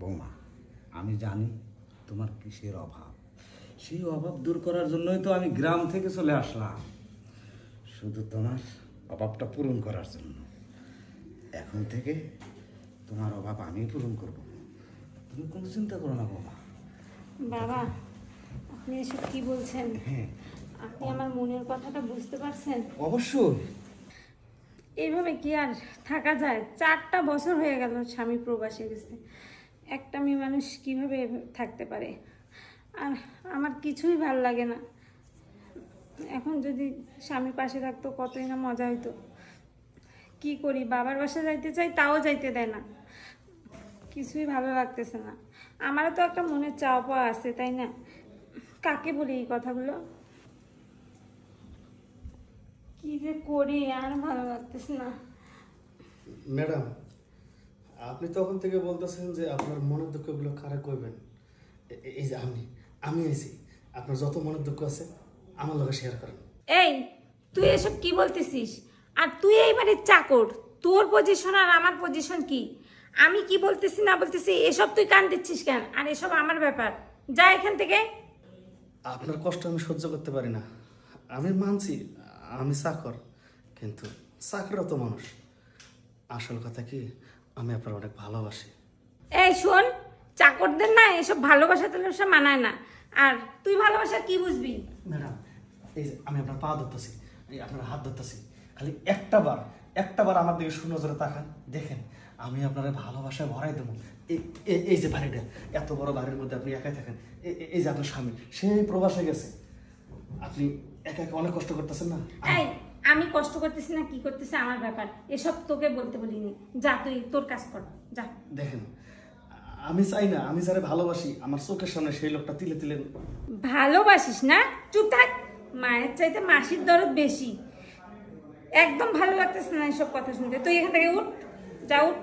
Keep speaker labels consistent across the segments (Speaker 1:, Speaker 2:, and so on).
Speaker 1: বৌমা, আমি জানি তোমার কিসের অভাব, সেই অভাব দূর করার জন্যই তো আমি গ্রাম থেকে চলে আসলাম, শুধু তোমার অভাবটা পূরণ করার জন্য। এখন থেকে তোমার অভাব আমি পূরণ করব, তুমি কোনো চিন্তা করো না বৌমা।
Speaker 2: বাবা, আপনি এসব কি বলছেন?
Speaker 1: হ্যাঁ,
Speaker 2: আপনি আমার মনের কথাটা বুঝতে পারছেন?
Speaker 1: অবশ্যই।
Speaker 2: এইভাবে কি আর থাকা যায়? 4টা বছর হয়ে গেল স্বামী প্রবাসে গেছে, একটা মেয়ে মানুষ কিভাবে থাকতে পারে? আর আমার কিছুই ভাল লাগে না। এখন যদি স্বামী পাশে থাকতো কতই না মজা হইতো। কি করি, বাবার বাসা যাইতে চাই তাও যাইতে দেয় না, কিছুই ভালো লাগতেছে না। আমারও তো একটা মনের চাওয়া পাওয়া আছে, তাই না? কাকে বলি এই কথাগুলো? কি যে করি, আর ভালো লাগতেছে না।
Speaker 3: ম্যাডাম, আপনি তখন থেকে বলতেছেন যে আপনার মনের দুঃখগুলো কারে কইবেন। এই যে আমি আছি, আপনার যত মনের দুঃখ আছে আমার লগে শেয়ার করেন।
Speaker 2: এই, তুই এসব কি বলতেছিস? আর তুই এই বাড়ির চাকর, তোর পজিশন আর আমার পজিশন কি? আমি কি বলতেছি না বলতেছি এসব তুই কান দিচ্ছিস কেন? আর এসব আমার ব্যাপার, যা এখান থেকে।
Speaker 3: আপনার কষ্ট আমি সহ্য করতে পারি না। আমি মানছি আমি চাকর, কিন্তু চাকরও তো মানুষ। আসল কথা কি, আমি আপনার অনেক ভালোবাসি।
Speaker 2: এই শোন, চাকরদের না এসব ভালোবাসা টালোবাসা মানায় না। আর তুই ভালোবাসা কি বুঝবি?
Speaker 3: ম্যাডাম, এই যে আমি আপনার পা ধরতেছি, এই আপনার হাত ধরতেছি, খালি একটা বার আমার দিকে সুনজরে তাকান, দেখেন আমি আপনার ভালোবাসায় ভরাই দেবো। এই যে বাড়িটা, এত বড় বাড়ির মধ্যে আপনি একাই থাকেন। এই যে আপনার স্বামী সেই প্রবাসে গেছে, আপনি একা একা অনেক কষ্ট করতেছেন না?
Speaker 2: এই, আমি কষ্ট করতেছি না কি করতেছি আমার ব্যাপার, এসব তোকে বলতে বলিনি। যা তুই তোর কাজ কর, যা।
Speaker 3: দেখেন, আমি চাই না, আমি যারা ভালোবাসি আমার চোখের সামনে সেই লোকটা তিলে তিলে।
Speaker 2: ভালোবাসিস না? চুপ থাক। মায়ের চাইতে মাসির দরদ বেশি। একদম ভালো লাগতেছে না এসব কথা শুনতে। তুই এখান থেকে উঠ, যা উঠ।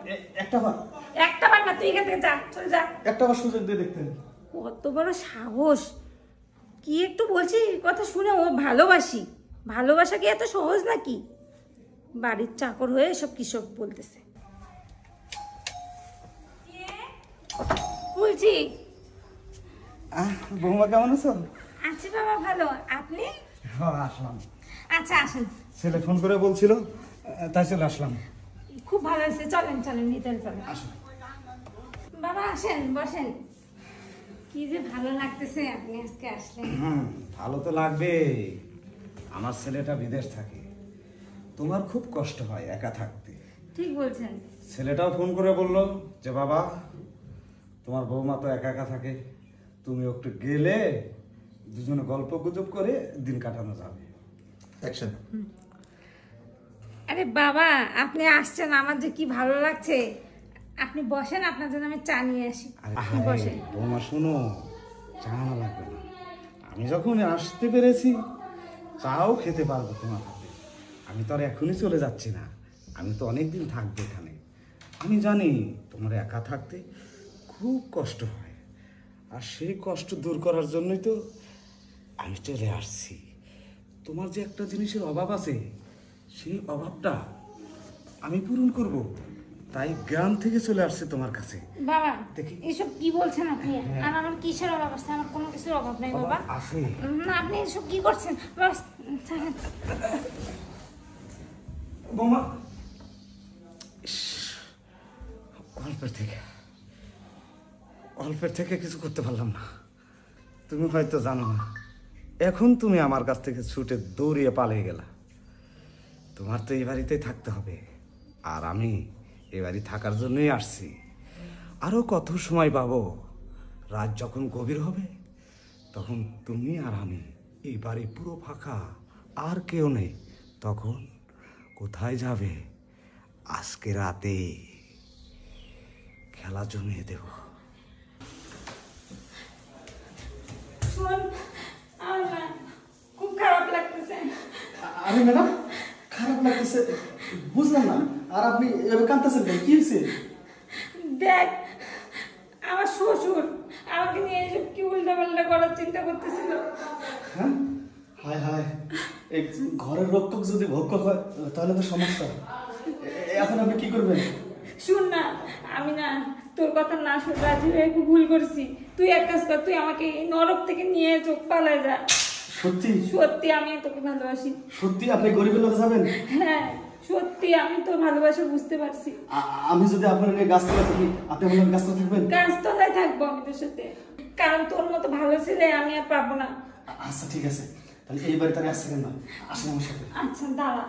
Speaker 2: একটা বার না, তুই এখান থেকে যা, চলে যা।
Speaker 3: একটা বার সুযোগ দিয়ে দেখতেন।
Speaker 2: কত বড় সাহস! কি একটু বলছি কথা শুনে ও ভালোবাসি। ভালোবাসা কি এত সহজ নাকি? বাড়ির চাকর হয়ে সব কিসব বলতেছে। বলছি,
Speaker 1: বৌমা কেমন আছো?
Speaker 2: আছি বাবা, ভালো। আপনি?
Speaker 1: আসলাম।
Speaker 2: আচ্ছা আসেন।
Speaker 1: ছেলে ফোন করে বলছিল, তাই চলে আসলাম।
Speaker 2: খুব ভালো হয়েছে, চলেন চলেন, ভিতরে চলেন। বাবা আসেন, বসেন। কি যে ভালো লাগতেছে আপনি আজকে আসলেন।
Speaker 1: ভালো তো লাগবে। আমার ছেলেটা বিদেশ থাকে, তোমার খুব কষ্ট হয় একা থাকতে।
Speaker 2: ঠিক বলছেন।
Speaker 1: ছেলেটাও ফোন করে বললো যে বাবা, তোমার বৌমা তো একা একা থাকে, তুমি একটু গেলে দুজনে গল্প গুজব করে দিন কাটানো যাবে।
Speaker 2: আরে বাবা, আপনি আসছেন, আমার যে কি ভালো লাগছে। আপনি বসেন, আপনার জন্য আমি চা নিয়ে আসি। আপনি বসেন।
Speaker 1: বৌমা শোনো, চা না লাগবে না, আমি যখন আসতে পেরেছি চাও খেতে পারবো তোমার হাতে। আমি তো আর এখনই চলে যাচ্ছি না, আমি তো অনেকদিন থাকবো এখানে। আমি জানি তোমার একা থাকতে খুব কষ্ট হয়, আর সেই কষ্ট দূর করার জন্যই তো আমি চলে আসছি। তোমার যে একটা জিনিসের অভাব আছে, সেই অভাবটা আমি পূরণ করব, তাই গ্রাম থেকে চলে আসছে তোমার কাছে।
Speaker 2: বাবা এসব কি বলছেন আপনি? আর আমার কিসের অভাব আছে? আমার কোনো কিছুর অভাব নাই বাবা।
Speaker 1: আছে
Speaker 2: না, আপনি এসব কি করছেন? বাস
Speaker 1: বৌমা, অল্পের থেকে কিছু করতে পারলাম না। তুমি হয়তো জানো না, এখন তুমি আমার কাছ থেকে ছুটে দৌড়িয়ে পালিয়ে গেলা। তোমার তো এই বাড়িতেই থাকতে হবে, আর আমি এ বাড়ি থাকার জন্যই আসছি। আরো কত সময় পাবো? রাত যখন গভীর হবে তখন তুমি আর আমি, এই বাড়ি পুরো ফাঁকা, আর কেউ নেই, তখন কোথায় যাবে? আজকে রাতে খেলা জমিয়ে দেব।
Speaker 2: খুব খারাপ লাগতেছে।
Speaker 3: আরে ম্যাডাম, খারাপ লাগতেছে বুঝলাম না, আর আপনি এভাবে কাঁদতেছেন কেন? কি হয়েছে?
Speaker 2: দেখ, আমার শ্বশুর আমাকে নিয়ে এসব কি উল্টা পাল্টা করার চিন্তা করতেছিল।
Speaker 3: হ্যাঁ, হায় হায়, এই ঘরের রক্ষক যদি ভক্ষক হয় তাহলে তো সমস্যা। এখন আপনি কি করবেন?
Speaker 2: শুন না, আমি না তোর কথা না শুনে রাজি হয়ে খুব ভুল করছি। তুই এক কাজ কর, তুই আমাকে এই নরক থেকে নিয়ে চোখ পালায় যা।
Speaker 3: সত্যি
Speaker 2: সত্যি আমি তোকে ভালোবাসি।
Speaker 3: সত্যি আপনি গরিবের লোকে যাবেন?
Speaker 2: হ্যাঁ সত্যি, আমি তোর ভালোবাসা বুঝতে পারছি।
Speaker 3: আমি যদি আপনার নিয়ে গাছতলা থাকি, আপনি আমার লগে গাছতলা থাকবেন?
Speaker 2: গাছতলায় থাকবো আমি তোর সাথে, কারণ তোর মতো ভালো ছেলে আমি আর পাবো না।
Speaker 3: আচ্ছা ঠিক আছে, তাহলে এই বাড়িতে আমি আসছেন না, আসেন আমার সাথে।
Speaker 2: আচ্ছা দাঁড়া,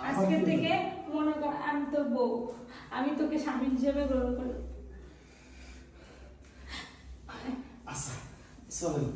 Speaker 2: আজকে থেকে মনে কর আমি তোর বউ, আমি তোকে স্বামী হিসেবে গ্রহণ করি।
Speaker 3: আচ্ছা চলেন।